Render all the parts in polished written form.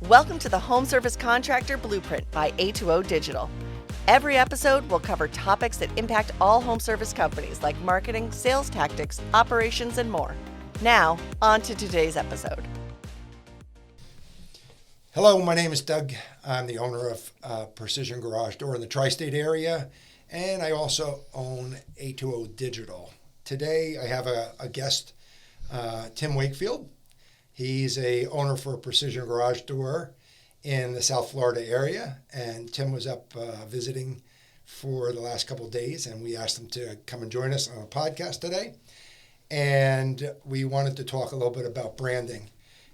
Welcome to the Home Service Contractor Blueprint by A2O Digital. Every episode will cover topics that impact all home service companies like marketing, sales tactics, operations, and more. Now, on to today's episode. Hello, my name is Doug. I'm the owner of Precision Garage Door in the tri-state area, and I also own A2O Digital. Today, I have a guest, Tim Wakefield. He's a owner for Precision Garage Door in the South Florida area, and Tim was up visiting for the last couple of days, and we asked him to come and join us on a podcast today. And we wanted to talk a little bit about branding.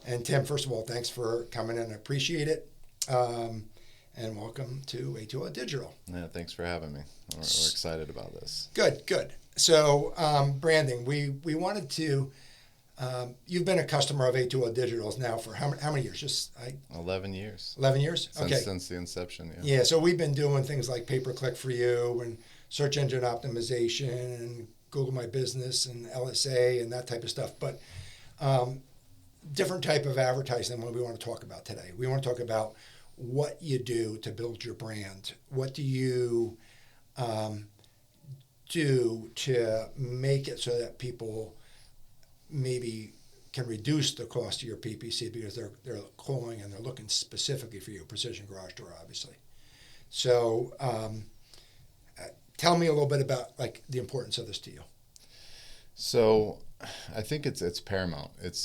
And Tim, first of all, thanks for coming in. I appreciate it. And welcome to A2O Digital. Yeah, thanks for having me. We're excited about this. Good. So branding, we wanted to, you've been a customer of A2O Digital's now for how many years? 11 years. 11 years? Okay. Since the inception, yeah. Yeah, so we've been doing things like pay-per-click for you and search engine optimization and Google My Business and LSA and that type of stuff. But different type of advertising than what we want to talk about today. We want to talk about what you do to build your brand. What do you do to make it so that people maybe can reduce the cost of your PPC because they're calling and they're looking specifically for you, Precision Garage Door, obviously. So tell me a little bit about like the importance of this to you. So I think it's paramount. It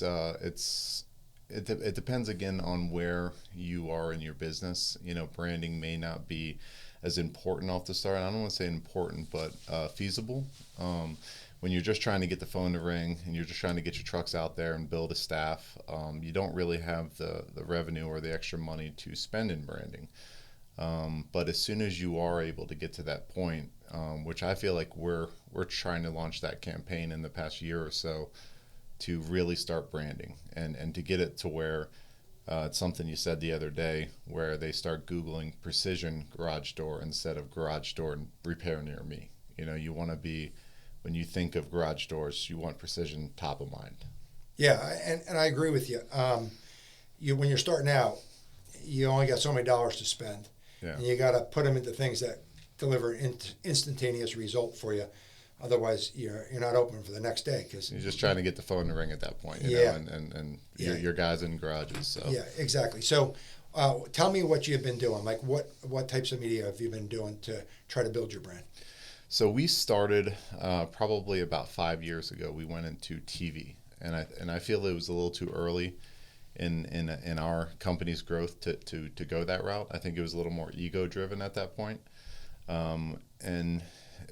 depends again on where you are in your business. You know, branding may not be as important off the start. I don't want to say important, but feasible. When you're just trying to get the phone to ring and you're just trying to get your trucks out there and build a staff, you don't really have the revenue or the extra money to spend in branding. But as soon as you are able to get to that point, which I feel like we're trying to launch that campaign in the past year or so to really start branding and to get it to where it's something you said the other day where they start Googling Precision Garage Door instead of Garage Door and Repair Near Me. You know, you want to be, when you think of garage doors, you want precision top of mind. Yeah, and I agree with you. When you're starting out, you only got so many dollars to spend. Yeah. And you got to put them into things that deliver instantaneous result for you. Otherwise, you're not open for the next day because you're just trying to get the phone to ring at that point. You know, and your guys in garages. So yeah, exactly. So tell me what you've been doing. Like what types of media have you been doing to try to build your brand? So we started probably about 5 years ago. We went into TV, and I feel it was a little too early in our company's growth to go that route. I think it was a little more ego driven at that point. And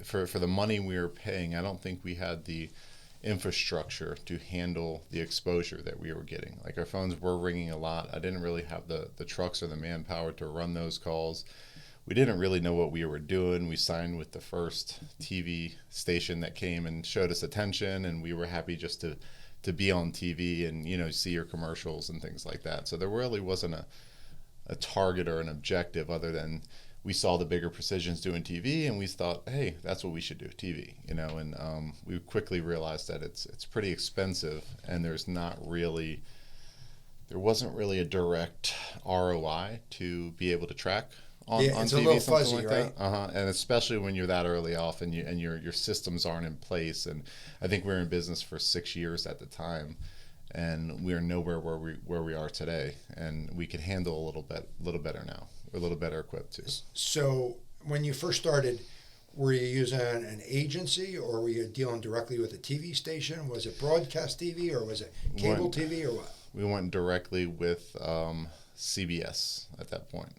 for the money we were paying, I don't think we had the infrastructure to handle the exposure that we were getting. Like our phones were ringing a lot. I didn't really have the trucks or the manpower to run those calls. We didn't really know what we were doing. We signed with the first TV station that came and showed us attention, and we were happy just to be on TV and, you know, see your commercials and things like that. So there really wasn't a target or an objective other than we saw the bigger Precisions doing TV and we thought, hey, that's what we should do, TV, you know, and we quickly realized that it's pretty expensive and there wasn't really a direct ROI to be able to track on it's TV, a little something fuzzy, like right? that. And especially when you're that early off and your systems aren't in place. And I think we were in business for 6 years at the time, and we are nowhere where we are today. And we can handle a little better now. We're a little better equipped too. So when you first started, were you using an agency or were you dealing directly with a TV station? Was it broadcast TV or was it cable TV or what? We went directly with CBS at that point.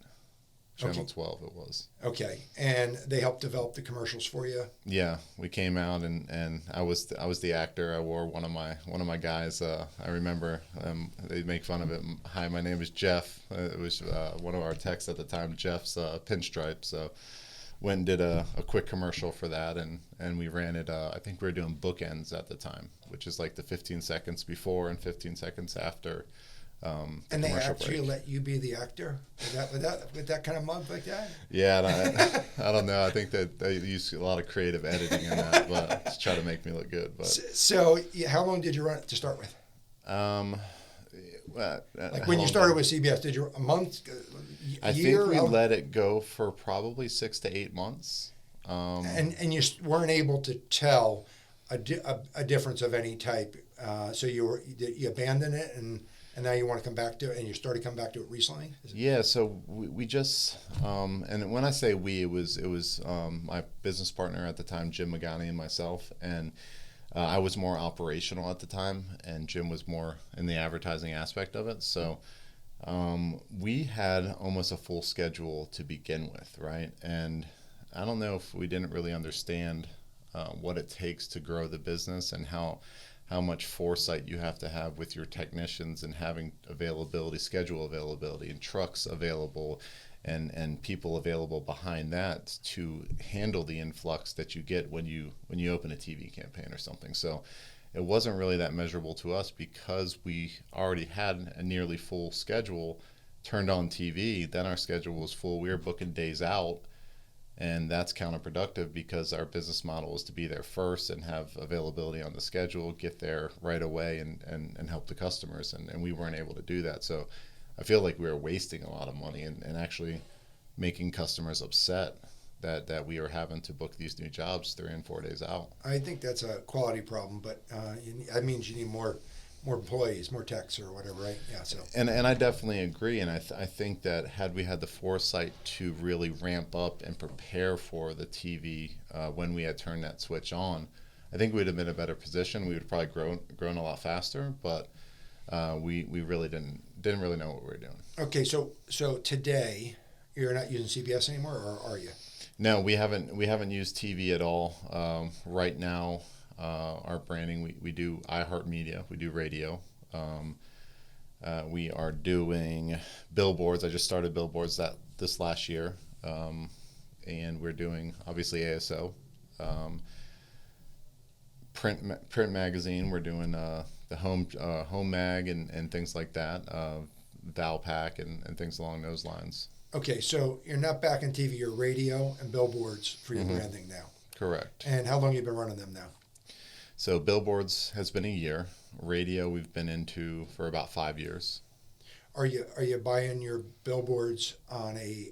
Channel 12 it was. Okay, and they helped develop the commercials for you? Yeah, we came out and I was the actor. I wore one of my guys. I remember they make fun of it. Hi, my name is Jeff. It was one of our techs at the time, Jeff's pinstripe. So went and did a quick commercial for that, and we ran it. I think we were doing bookends at the time, which is like the 15 seconds before and 15 seconds after. And they actually let you be the actor with that kind of mug like that? Yeah, I don't know. I think that they use a lot of creative editing in that, but to try to make me look good. But so how long did you run it to start with? Like how when you long started ago? with CBS, did you a month, I year? think we How- let it go for probably 6 to 8 months. and you weren't able to tell a difference of any type. So you abandoned it and now you want to come back to it, and you started coming back to it recently. Yeah, so we just and when I say we, it was my business partner at the time, Jim Magani, and myself, and I was more operational at the time, and Jim was more in the advertising aspect of it. So we had almost a full schedule to begin with, right? And I don't know if we didn't really understand what it takes to grow the business and how much foresight you have to have with your technicians and having availability, schedule availability, and trucks available, and people available behind that to handle the influx that you get when you open a TV campaign or something. So it wasn't really that measurable to us because we already had a nearly full schedule turned on TV. Then our schedule was full. We were booking days out. And that's counterproductive because our business model is to be there first and have availability on the schedule, get there right away and help the customers. And we weren't able to do that. So I feel like we were wasting a lot of money and actually making customers upset that we were having to book these new jobs 3 and 4 days out. I think that's a quality problem, but that means you need more employees, more techs or whatever, right? Yeah. So. And I definitely agree. And I think that had we had the foresight to really ramp up and prepare for the TV when we had turned that switch on, I think we'd have been in a better position. We would have probably grown a lot faster, but we really didn't really know what we were doing. Okay, so today you're not using CBS anymore, or are you? No, we haven't used TV at all. Right now, our branding, we do iHeartMedia, we do radio. We are doing billboards. I just started billboards this last year, and we're doing obviously ASO, print magazine. We're doing the home mag and things like that, Valpak and things along those lines. Okay, so you're not back in TV, you're radio and billboards for your branding now. Correct. And how long have you been running them now? So billboards has been a year. Radio we've been into for about 5 years. Are you buying your billboards on a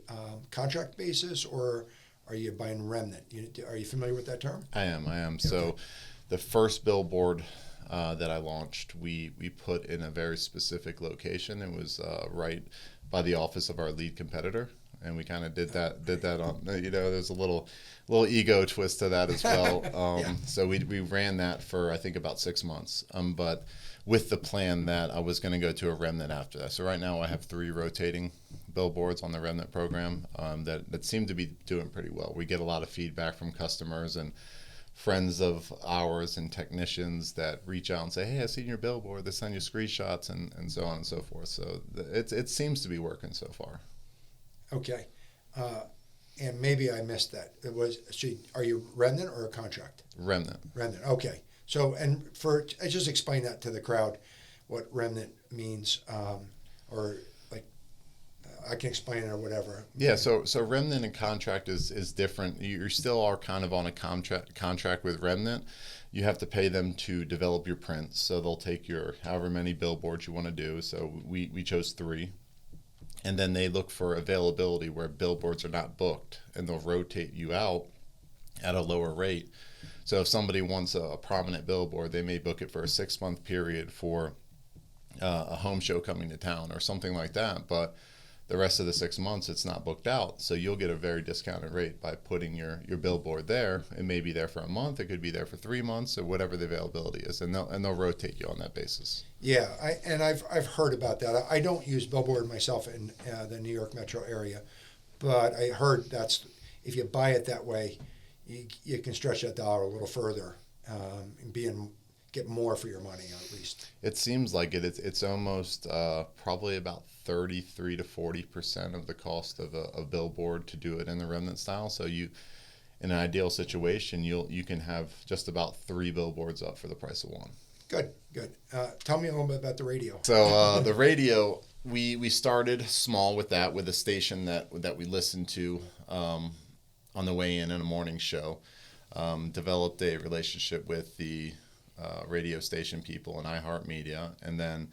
contract basis, or are you buying remnant? Are you familiar with that term? I am. Okay. So the first billboard that I launched, we put in a very specific location. It was right by the office of our lead competitor, and we kind of did that on. There's a little ego twist to that as well. Yeah. So we ran that for I think about 6 months, but with the plan that I was going to go to a remnant after that. So right now I have 3 rotating billboards on the remnant program that seem to be doing pretty well. We get a lot of feedback from customers and friends of ours and technicians that reach out and say, hey, I seen your billboard, they send you screenshots and so on and so forth. So it seems to be working so far. Okay. And maybe I missed that. Are you remnant or a contract? Remnant. Remnant. Okay. So, I just explain that to the crowd, what remnant means, or like I can explain it or whatever. Yeah. So remnant and contract is different. You still are kind of on a contract with remnant. You have to pay them to develop your prints. So they'll take your however many billboards you want to do. So we chose 3. And then they look for availability where billboards are not booked, and they'll rotate you out at a lower rate. So if somebody wants a prominent billboard, they may book it for a 6-month period for a home show coming to town or something like that. But the rest of the 6 months, it's not booked out. So you'll get a very discounted rate by putting your billboard there. It may be there for a month. It could be there for 3 months or whatever the availability is. And they'll rotate you on that basis. Yeah, I've heard about that. I don't use billboard myself in the New York metro area, but I heard that's if you buy it that way, you can stretch that dollar a little further and get more for your money at least. It seems like it. It's almost probably about 33 to 40% of the cost of a billboard to do it in the remnant style. So in an ideal situation, you can have just about 3 billboards up for the price of 1. Good. Tell me a little bit about the radio. So the radio, we started small with that, with a station that we listened to on the way in a morning show. Developed a relationship with the radio station people and iHeartMedia, and then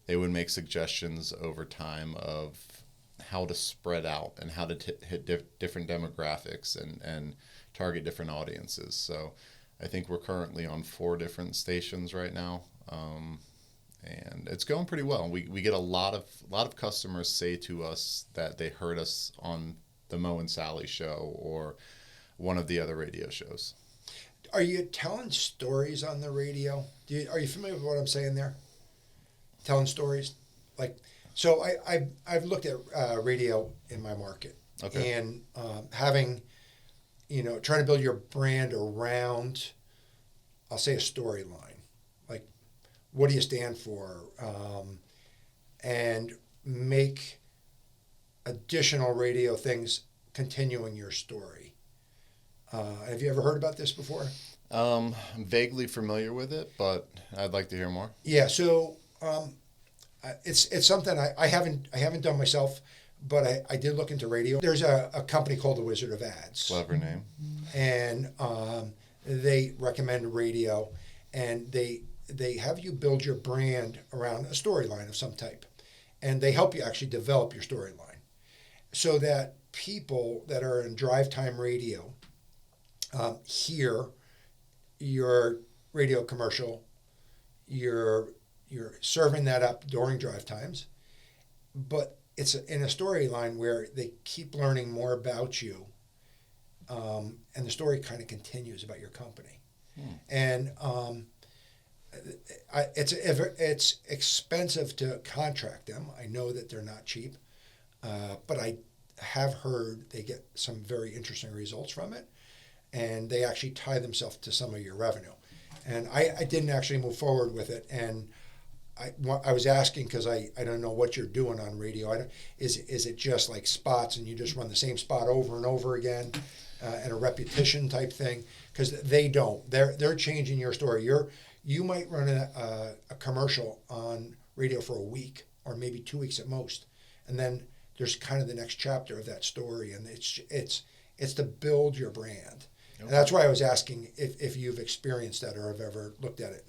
they would make suggestions over time of how to spread out and how to hit different demographics and target different audiences. So I think we're currently on 4 different stations right now, and it's going pretty well. We get a lot of customers say to us that they heard us on the Mo and Sally show or one of the other radio shows. Are you telling stories on the radio? Are you familiar with what I'm saying there? Telling stories, like, so I've looked at radio in my market, Okay. and having, trying to build your brand around, I'll say, a storyline, like, what do you stand for, and make additional radio things continuing your story. Have you ever heard about this before? I'm vaguely familiar with it, but I'd like to hear more. Yeah, so it's something I haven't done myself, but I did look into radio. There's a company called the Wizard of Ads, Clever name. and they recommend radio, and they have you build your brand around a storyline of some type, and they help you actually develop your storyline, so that people that are in drive time radio hear your radio commercial, you're serving that up during drive times, but it's in a storyline where they keep learning more about you, and the story kind of continues about your company. And it's expensive to contract them. I know that they're not cheap, but I have heard they get some very interesting results from it, and they actually tie themselves to some of your revenue. And I didn't actually move forward with it, and I was asking because I don't know what you're doing on radio. Is it just like spots and you just run the same spot over and over again, and a repetition type thing? Because they don't. They're changing your story. You might run a commercial on radio for a week or maybe 2 weeks at most, and then there's kind of the next chapter of that story, and it's to build your brand. Okay. And that's why I was asking if you've experienced that or have ever looked at it.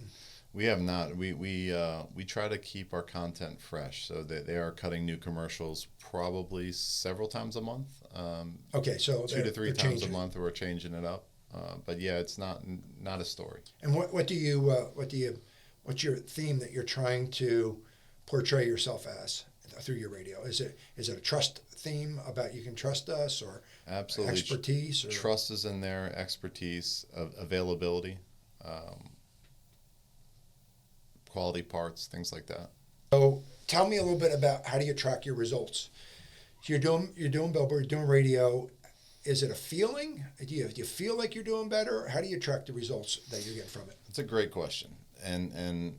We have not. We try to keep our content fresh, so they are cutting new commercials probably several times a month. Okay, so 2 to 3 times a month, we're changing it up. But yeah, it's not a story. And what's your theme that you're trying to portray yourself as through your radio? Is it a trust theme about you can trust us, or absolutely expertise? Or? Trust is in there, expertise, availability. Quality parts, things like that. So tell me a little bit about how do you track your results? So you're doing billboard, you're doing radio. Is it a feeling? Do you feel like you're doing better? How do you track the results that you're getting from it? It's a great question, and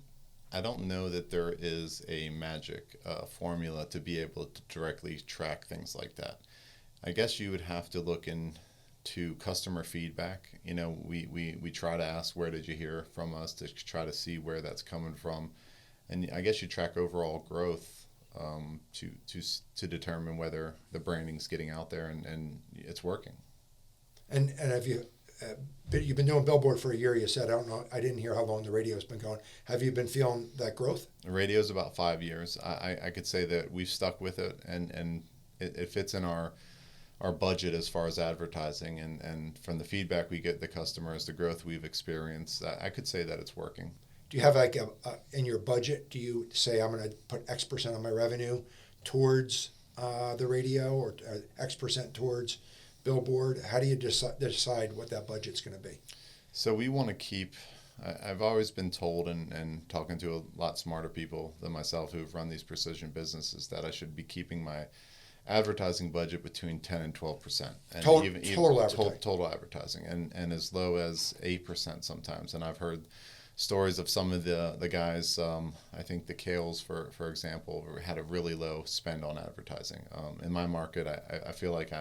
I don't know that there is a magic formula to be able to directly track things like that. I guess you would have to look into customer feedback. We try to ask, where did you hear from us, to try to see where that's coming from, and I guess you track overall growth to determine whether the branding's getting out there and it's working. And have you you've been doing billboard for a year? You said, I didn't hear how long the radio's been going. Have you been feeling that growth? The radio's about 5 years. I could say that we've stuck with it, and it fits in our budget as far as advertising, and from the feedback we get the customers, the growth we've experienced, I could say that it's working. Do you have like in your budget, do you say I'm going to put X percent of my revenue towards the radio, or X percent towards billboard? How do you decide what that budget's going to be? So we want to keep, I've always been told, and talking to a lot smarter people than myself who've run these precision businesses, that I should be keeping my advertising budget between 10 and 12%. And total advertising, and as low as 8% sometimes. And I've heard stories of some of the guys, I think the Kales, for example, had a really low spend on advertising. In my market, I feel like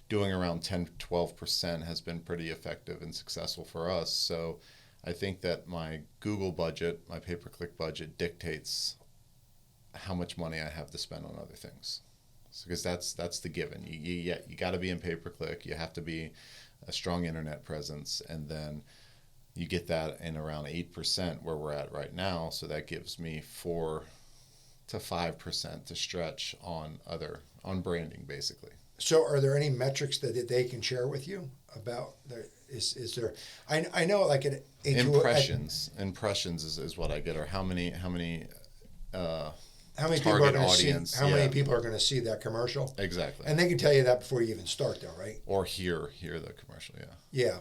doing around 10-12% has been pretty effective and successful for us. So I think that my Google budget, my pay-per-click budget, dictates how much money I have to spend on other things. Because that's the given. You got to be in pay-per-click. You have to be a strong internet presence, and then you get that in around 8% where we're at right now. So that gives me to 5% to stretch on branding, basically. So are there any metrics that they can share with you about is there, I know like an impressions is what I get, or how many how many target people are going to see audience, many people are going to see that commercial? Exactly. And they can tell you that before you even start though, right? Or hear the commercial, Yeah,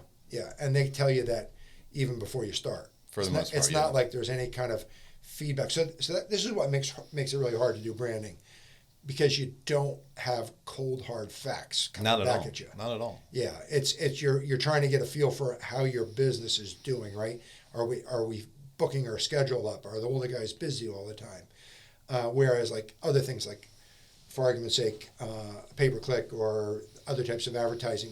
and they tell you that even before you start. For the most part, it's not like there's any kind of feedback. So this is what makes it really hard to do branding, because you don't have cold hard facts coming back at you. Not at all. Yeah, it's you're trying to get a feel for how your business is doing, right? Are we booking our schedule up? Are all the guys busy all the time? Whereas like other things, like for argument's sake, pay per click or other types of advertising,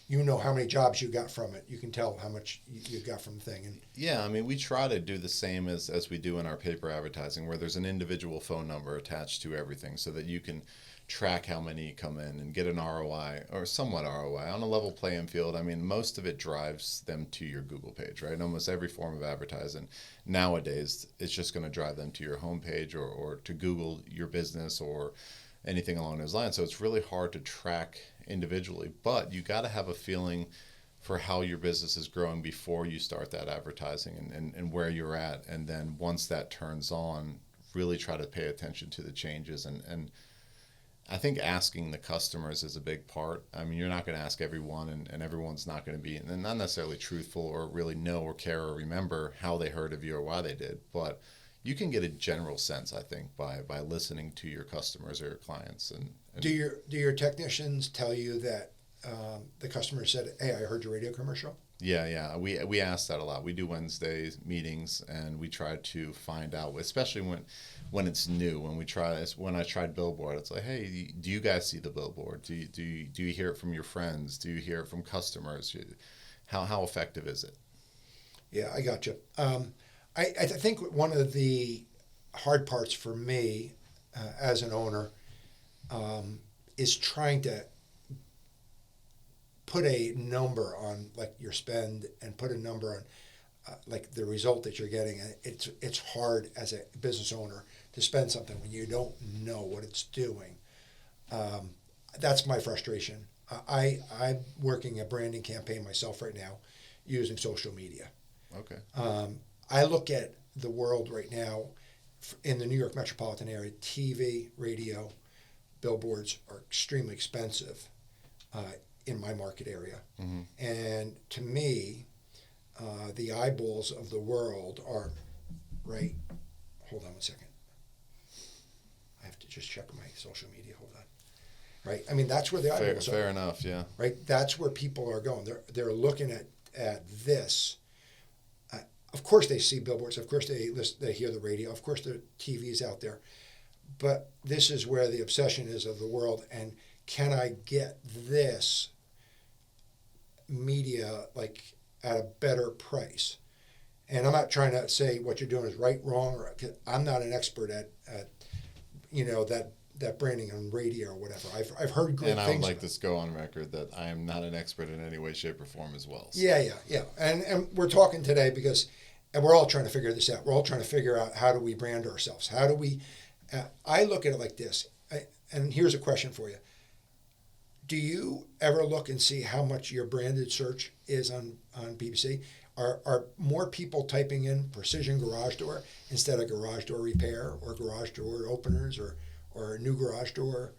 you know how many jobs you got from it. You can tell how much you got from the thing. And yeah, I mean, we try to do the same as we do in our paper advertising, where there's an individual phone number attached to everything, so that you can track how many come in and get an ROI, or somewhat ROI, on a level playing field. I mean, most of it drives them to your Google page, right? Almost every form of advertising nowadays, it's just going to drive them to your homepage or to Google your business or anything along those lines. So it's really hard to track individually, but you got to have a feeling for how your business is growing before you start that advertising and where you're at. And then once that turns on, really try to pay attention to the changes. And I think asking the customers is a big part. I mean, you're not going to ask everyone, and everyone's not going to be, and not necessarily truthful or really know or care or remember how they heard of you or why they did. But you can get a general sense, I think, by listening to your customers or your clients. And do your technicians tell you that the customer said, "Hey, I heard your radio commercial"? Yeah. We ask that a lot. We do Wednesday meetings, and we try to find out, especially when it's new. When I tried billboard, it's like, hey, do you guys see the billboard? Do you hear it from your friends? Do you hear it from customers? How effective is it? Yeah, I got you. I think one of the hard parts for me as an owner is trying to put a number on like your spend and put a number on like the result that you're getting. And it's hard as a business owner to spend something when you don't know what it's doing. That's my frustration. I'm working a branding campaign myself right now using social media. Okay. I look at the world right now in the New York metropolitan area. TV, radio, billboards are extremely expensive in my market area. Mm-hmm. And to me, the eyeballs of the world are right. Hold on one second. I have to just check my social media. Hold on. Right. I mean, that's where the eyeballs are. Fair enough. Yeah. Right. That's where people are going. They're looking at this. Of course, they see billboards. Of course, they hear the radio. Of course, the TV's out there. But this is where the obsession is of the world. And can I get this media like at a better price? And I'm not trying to say what you're doing is right, wrong. Or, I'm not an expert at that branding on radio or whatever. I've heard great things. And I would like to go on record that I am not an expert in any way, shape, or form as well. So. Yeah. And we're talking today because we're all trying to figure this out. We're all trying to figure out, how do we brand ourselves? How do we... I look at it like this. And here's a question for you. Do you ever look and see how much your branded search is on BBC? Are more people typing in precision garage door instead of garage door repair or garage door openers or a new garage door?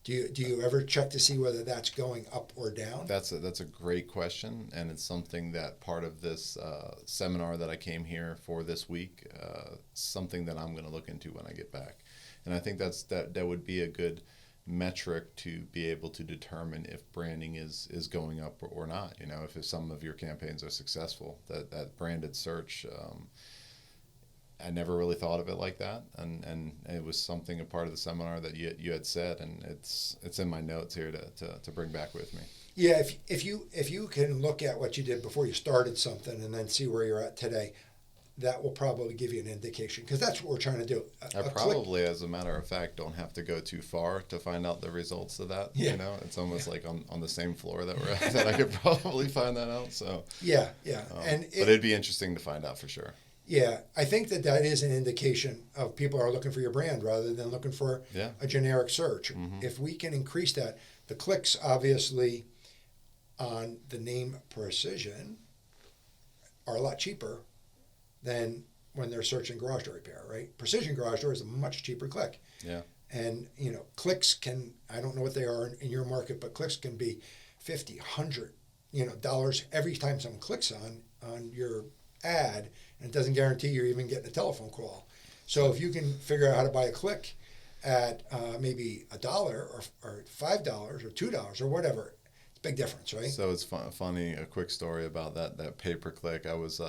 Do you ever check to see whether that's going up or down? That's a great question, and it's something that part of this seminar that I came here for this week, something that I'm going to look into when I get back. And I think that would be a good metric to be able to determine if branding is going up or not. You know, if some of your campaigns are successful, that branded search. I never really thought of it like that, and it was something, a part of the seminar that you had said, and it's in my notes here to bring back with me. Yeah, if you can look at what you did before you started something and then see where you're at today, that will probably give you an indication, because that's what we're trying to do. I probably, as a matter of fact, don't have to go too far to find out the results of that. Yeah. You know, it's almost like on the same floor that we're at, that I could probably find that out. So yeah. But it'd be interesting to find out for sure. Yeah, I think that is an indication of people are looking for your brand rather than looking for Yeah. a generic search. Mm-hmm. If we can increase that, the clicks obviously on the name Precision are a lot cheaper than when they're searching garage door repair, right? Precision garage door is a much cheaper click. Yeah. And, clicks can, I don't know what they are in your market, but clicks can be 50, 100, dollars every time someone clicks on your ad, and it doesn't guarantee you're even getting a telephone call. So if you can figure out how to buy a click at maybe $1 or $5 or $2 or whatever, it's a big difference, right? So it's funny, a quick story about that pay-per-click. I was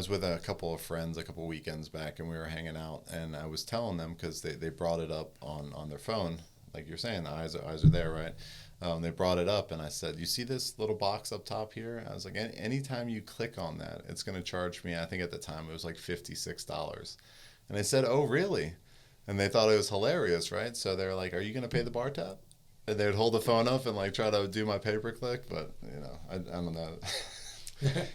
with a couple of friends a couple weekends back, and we were hanging out, and I was telling them, because they brought it up on their phone, like you're saying, the eyes are there, right? They brought it up, and I said, you see this little box up top here? I was like, anytime you click on that, it's going to charge me, I think at the time it was like $56. And they said, oh, really? And they thought it was hilarious, right? So they're like, are you going to pay the bar tab? And they would hold the phone up and like try to do my pay-per-click, but I don't know.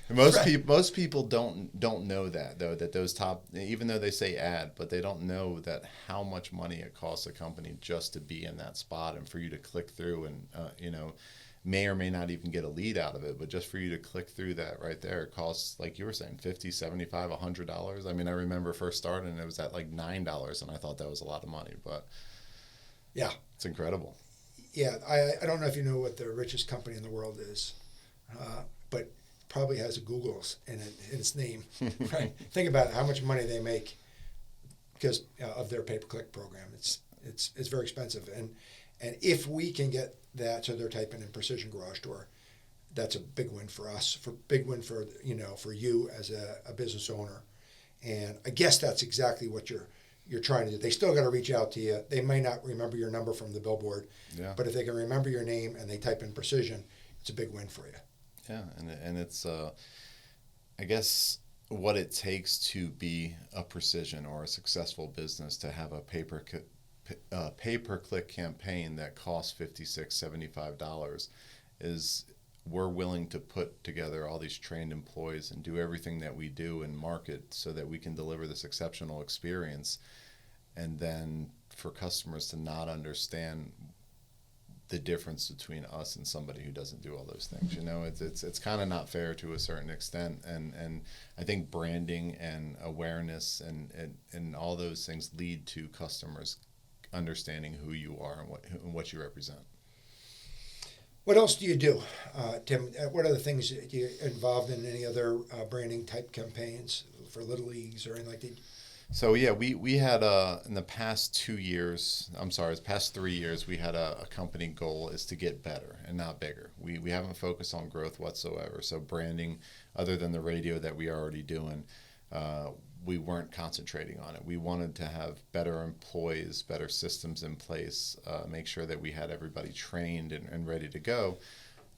Most people don't know that, though, that those top, even though they say ad, but they don't know that how much money it costs a company just to be in that spot, and for you to click through and may or may not even get a lead out of it, but just for you to click through that right there, it costs, like you were saying, $50, $75, $100. I mean, I remember first starting, it was at like $9, and I thought that was a lot of money, but yeah, it's incredible. Yeah, I don't know if you know what the richest company in the world is, but probably has a Google's in its name, right? Think about it, how much money they make because of their pay-per-click program. It's very expensive, and if we can get that, so they're typing in Precision Garage Door, that's a big win for us, big win for you as a business owner, and I guess that's exactly what you're trying to do. They still got to reach out to you. They may not remember your number from the billboard, but if they can remember your name and they type in Precision, it's a big win for you. Yeah, and it's I guess what it takes to be a Precision or a successful business, to have a pay-per-click campaign that costs $56, $75, is we're willing to put together all these trained employees and do everything that we do and market so that we can deliver this exceptional experience, and then for customers to not understand the difference between us and somebody who doesn't do all those things. It's kind of not fair to a certain extent, and I think branding and awareness and all those things lead to customers understanding who you are and what you represent. What else do you do, Tim? What other things do you involved in? Any other branding type campaigns for Little Leagues or anything like that? So yeah, we had in the past 3 years, we had a company goal is to get better and not bigger. We haven't focused on growth whatsoever. So branding, other than the radio that we are already doing, we weren't concentrating on it. We wanted to have better employees, better systems in place, make sure that we had everybody trained and ready to go,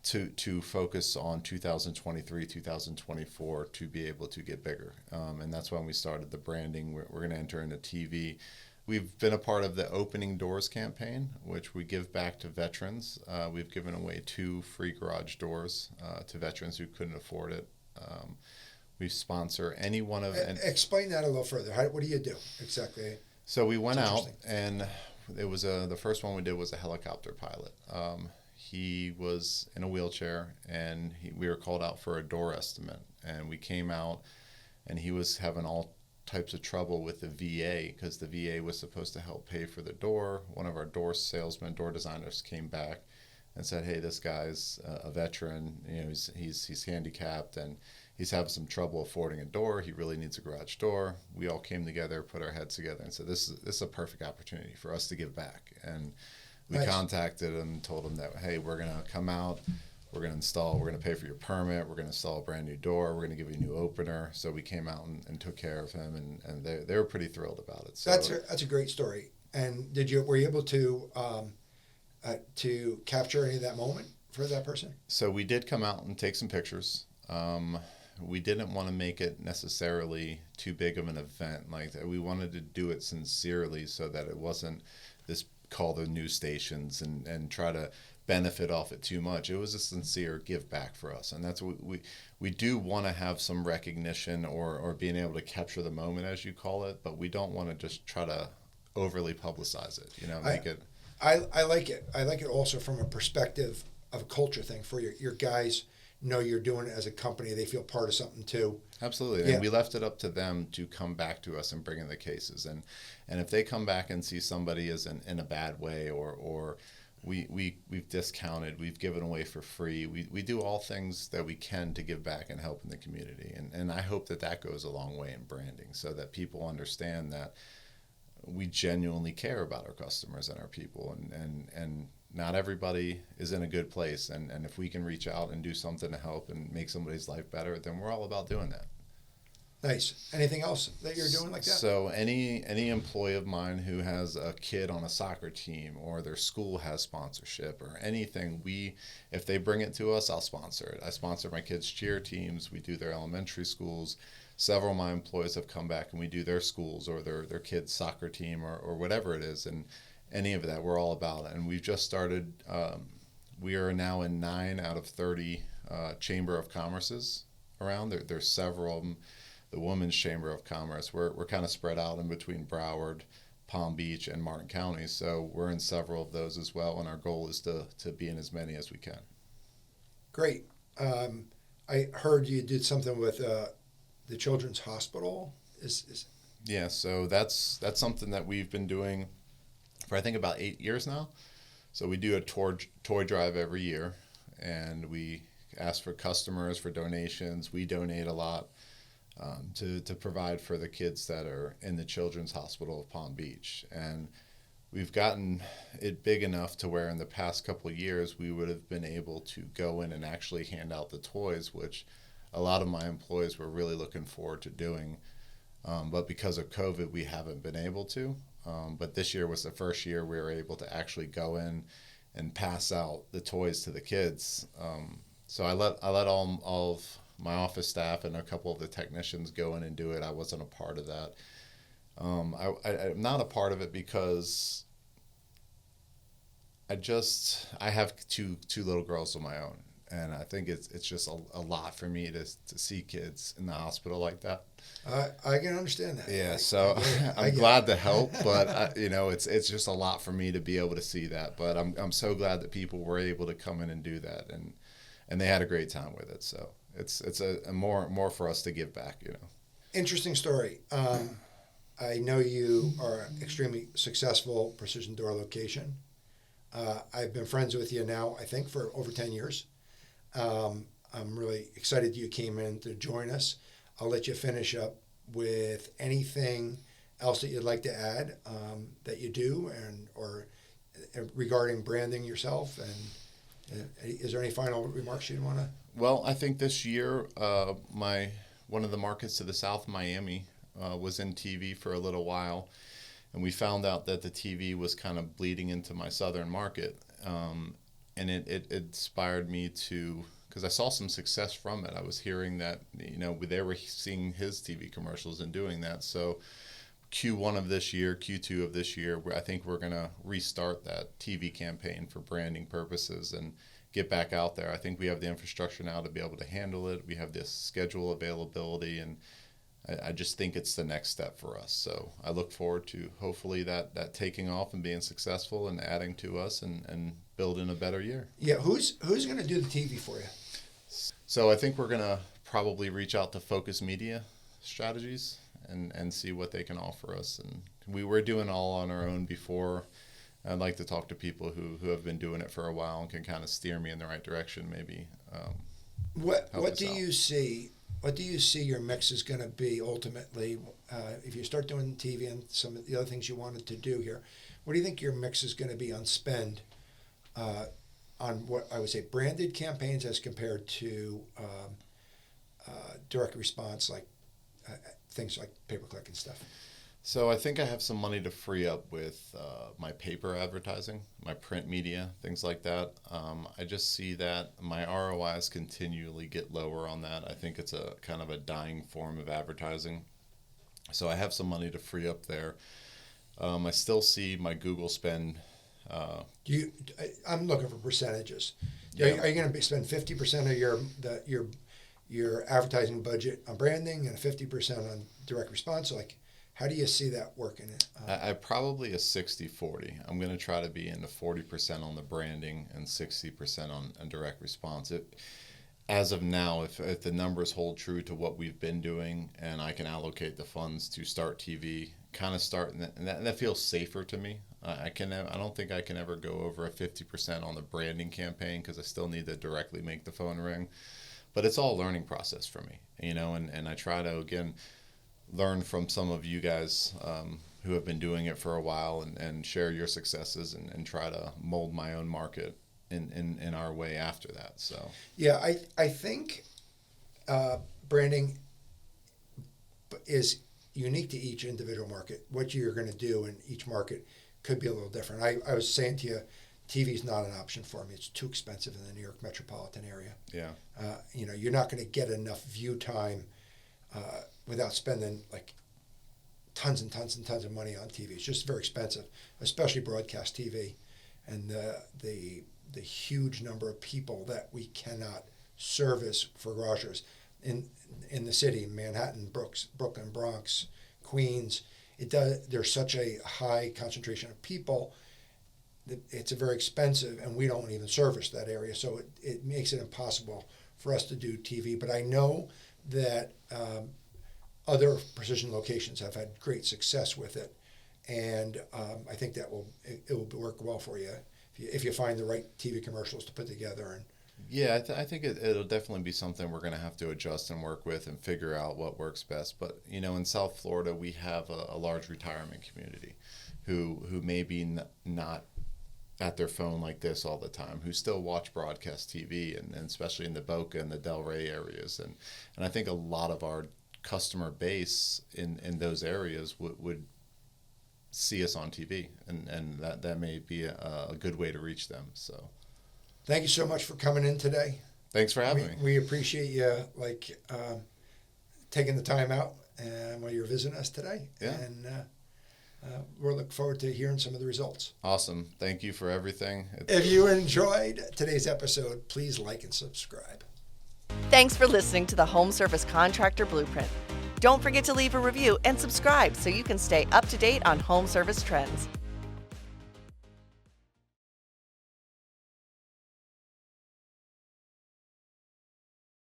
to focus on 2023, 2024 to be able to get bigger. And that's when we started the branding. We're going to enter into TV. We've been a part of the Opening Doors campaign, which we give back to veterans. We've given away 2 free garage doors to veterans who couldn't afford it. We sponsor any one of... Explain that a little further. What do you do exactly? So we went out, and it was the first one we did was a helicopter pilot. He was in a wheelchair, and we were called out for a door estimate. And we came out, and he was having all types of trouble with the VA, because the VA was supposed to help pay for the door. One of our door salesmen, door designers, came back and said, "Hey, this guy's a veteran. He's handicapped, and he's having some trouble affording a door. He really needs a garage door." We all came together, put our heads together, and said, "This is a perfect opportunity for us to give back." And we contacted him, told him that, "Hey, we're gonna come out, we're gonna install, we're gonna pay for your permit, we're gonna install a brand new door, we're gonna give you a new opener." So we came out and took care of him, and they were pretty thrilled about it. So that's a great story. And were you able to capture any of that moment for that person? So we did come out and take some pictures. We didn't want to make it necessarily too big of an event like that. We wanted to do it sincerely so that it wasn't this call the news stations and try to benefit off it too much. It was a sincere give back for us, and that's what we do want to have some recognition or being able to capture the moment, as you call it, but we don't want to just try to overly publicize it, make it. I like it. I like it also from a perspective of a culture thing for your guys. Know you're doing it as a company. They feel part of something too. Absolutely. Yeah. And we left it up to them to come back to us and bring in the cases. And if they come back and see somebody is in a bad way or we've discounted, we've given away for free, we do all things that we can to give back and help in the community. And I hope that goes a long way in branding so that people understand that we genuinely care about our customers and our people, and not everybody is in a good place, and if we can reach out and do something to help and make somebody's life better, then we're all about doing that. Nice. Anything else that you're doing like that? So any employee of mine who has a kid on a soccer team or their school has sponsorship or anything, if they bring it to us, I'll sponsor it. I sponsor my kids' cheer teams. We do their elementary schools. Several of my employees have come back and we do their schools or their kids' soccer team or whatever it is, and any of that, we're all about it. And we've just started, we are now in 9 out of 30 Chamber of Commerces around. There's several of them. The Women's Chamber of Commerce, we're kind of spread out in between Broward, Palm Beach, and Martin counties. So we're in several of those as well, and our goal is to be in as many as we can. Great. I heard you did something with the Children's Hospital. Yeah, so that's something that we've been doing for I think about 8 years now. So we do a toy drive every year, and we ask for customers for donations. We donate a lot to provide for the kids that are in the Children's Hospital of Palm Beach. And we've gotten it big enough to where in the past couple of years we would have been able to go in and actually hand out the toys, which a lot of my employees were really looking forward to doing. But because of COVID, we haven't been able to. But this year was the first year we were able to actually go in and pass out the toys to the kids. So I let all of my office staff and a couple of the technicians go in and do it. I wasn't a part of that. I'm not a part of it because I have two little girls of my own, and I think it's just a lot for me to see kids in the hospital like that. I can understand that. Yeah, so I'm glad to help, but it's just a lot for me to be able to see that. But I'm so glad that people were able to come in and do that, and they had a great time with it. So it's a more for us to give back. Interesting story. I know you are an extremely successful precision door location. I've been friends with you now, I think, for over 10 years. I'm really excited you came in to join us. I'll let you finish up with anything else that you'd like to add that you do, or regarding branding yourself. And is there any final remarks you'd want to? Well, I think this year, one of the markets to the south, Miami, was in TV for a little while, and we found out that the TV was kind of bleeding into my southern market, and it inspired me to, because I saw some success from it. I was hearing that they were seeing his TV commercials and doing that. So Q1 of this year, Q2 of this year, I think we're going to restart that TV campaign for branding purposes and get back out there. I think we have the infrastructure now to be able to handle it. We have this schedule availability, and I just think it's the next step for us. So I look forward to hopefully that taking off and being successful and adding to us and building a better year. Yeah, who's going to do the TV for you? So I think we're going to probably reach out to Focus Media Strategies and see what they can offer us. And we were doing all on our own before. I'd like to talk to people who have been doing it for a while and can kind of steer me in the right direction, maybe. What do you see? What do you see your mix is going to be ultimately if you start doing TV and some of the other things you wanted to do here? What do you think your mix is going to be on spend on what I would say branded campaigns as compared to direct response, like things like pay-per-click and stuff? So I think I have some money to free up with my paper advertising, my print media, things like that. I just see that my ROIs continually get lower on that. I think it's a kind of a dying form of advertising. So I have some money to free up there. I still see my Google spend I'm looking for percentages. Yeah. Are you going to spend 50% of your advertising budget on branding and 50% on direct response? Like, how do you see that working? I probably a 60-40. I'm going to try to be in the 40% on the branding and 60% on direct response. As of now, if the numbers hold true to what we've been doing, and I can allocate the funds to start TV, kind of start, and that feels safer to me. I don't think I can ever go over a 50% on the branding campaign because I still need to directly make the phone ring. But it's all a learning process for me, and I try to, again, learn from some of you guys who have been doing it for a while and share your successes and try to mold my own market in our way after that. So yeah, I think branding is unique to each individual market. What you're going to do in each market could be a little different. I was saying to you, TV is not an option for me. It's too expensive in the New York metropolitan area. yeah, You're not going to get enough view time without spending like tons and tons and tons of money on TV. It's just very expensive, especially broadcast TV, and the huge number of people that we cannot service for garages in the city, Manhattan, Brooklyn, Bronx, Queens. There's such a high concentration of people that it's very expensive, and we don't even service that area, so it makes it impossible for us to do TV. But I know that other precision locations have had great success with it, and I think that it will work well for you if you find the right TV commercials to put together. And yeah, I think it'll definitely be something we're going to have to adjust and work with and figure out what works best. But in South Florida, we have a large retirement community who may be not at their phone like this all the time, who still watch broadcast TV, and especially in the Boca and the Delray areas. And I think a lot of our customer base in those areas would see us on TV, and that may be a good way to reach them. So thank you so much for coming in today. Thanks for having me. We appreciate you taking the time out while you're visiting us today. Yeah. And we're looking forward to hearing some of the results. Awesome. Thank you for everything. If you enjoyed today's episode, please like and subscribe. Thanks for listening to the Home Service Contractor Blueprint. Don't forget to leave a review and subscribe so you can stay up to date on home service trends.